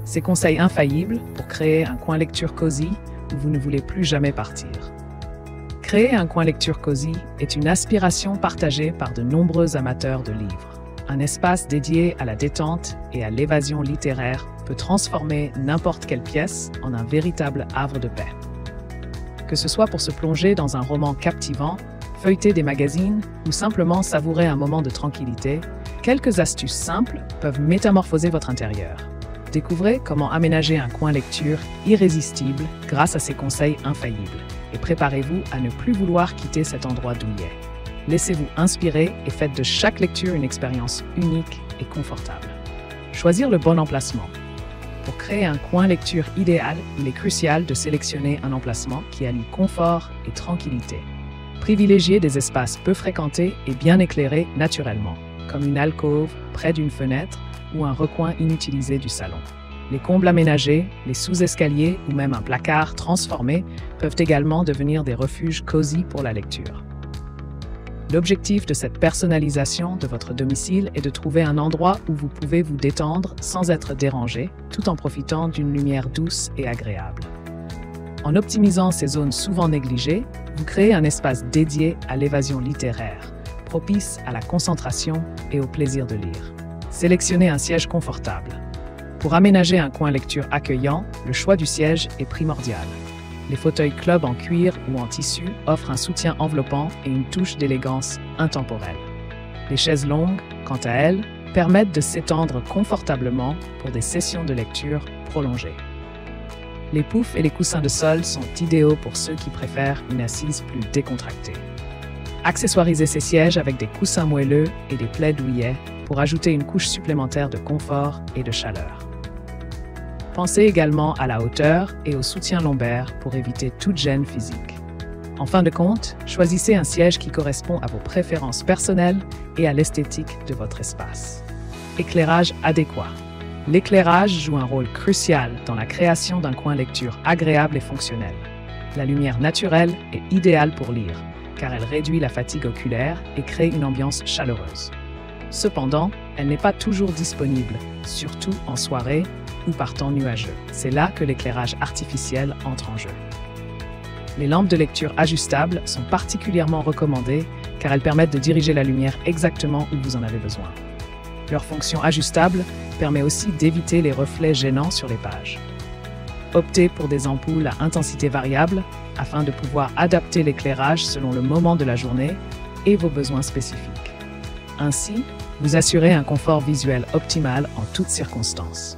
Ces conseils infaillibles pour créer un coin lecture cosy où vous ne voulez plus jamais partir. Créer un coin lecture cosy est une aspiration partagée par de nombreux amateurs de livres. Un espace dédié à la détente et à l'évasion littéraire peut transformer n'importe quelle pièce en un véritable havre de paix. Que ce soit pour se plonger dans un roman captivant, feuilleter des magazines ou simplement savourer un moment de tranquillité, quelques astuces simples peuvent métamorphoser votre intérieur. Découvrez comment aménager un coin lecture irrésistible grâce à ces conseils infaillibles et préparez-vous à ne plus vouloir quitter cet endroit douillet. Laissez-vous inspirer et faites de chaque lecture une expérience unique et confortable. Choisir le bon emplacement. Pour créer un coin lecture idéal, il est crucial de sélectionner un emplacement qui allie confort et tranquillité. Privilégiez des espaces peu fréquentés et bien éclairés naturellement, comme une alcôve près d'une fenêtre ou un recoin inutilisé du salon. Les combles aménagés, les sous-escaliers ou même un placard transformé peuvent également devenir des refuges cosy pour la lecture. L'objectif de cette personnalisation de votre domicile est de trouver un endroit où vous pouvez vous détendre sans être dérangé, tout en profitant d'une lumière douce et agréable. En optimisant ces zones souvent négligées, vous créez un espace dédié à l'évasion littéraire, propice à la concentration et au plaisir de lire. Sélectionnez un siège confortable. Pour aménager un coin lecture accueillant, le choix du siège est primordial. Les fauteuils club en cuir ou en tissu offrent un soutien enveloppant et une touche d'élégance intemporelle. Les chaises longues, quant à elles, permettent de s'étendre confortablement pour des sessions de lecture prolongées. Les poufs et les coussins de sol sont idéaux pour ceux qui préfèrent une assise plus décontractée. Accessoirisez ces sièges avec des coussins moelleux et des plaids douillets pour ajouter une couche supplémentaire de confort et de chaleur. Pensez également à la hauteur et au soutien lombaire pour éviter toute gêne physique. En fin de compte, choisissez un siège qui correspond à vos préférences personnelles et à l'esthétique de votre espace. Éclairage adéquat. L'éclairage joue un rôle crucial dans la création d'un coin lecture agréable et fonctionnel. La lumière naturelle est idéale pour lire, car elle réduit la fatigue oculaire et crée une ambiance chaleureuse. Cependant, elle n'est pas toujours disponible, surtout en soirée ou par temps nuageux. C'est là que l'éclairage artificiel entre en jeu. Les lampes de lecture ajustables sont particulièrement recommandées car elles permettent de diriger la lumière exactement où vous en avez besoin. Leur fonction ajustable permet aussi d'éviter les reflets gênants sur les pages. Optez pour des ampoules à intensité variable afin de pouvoir adapter l'éclairage selon le moment de la journée et vos besoins spécifiques. Ainsi, vous assurez un confort visuel optimal en toutes circonstances.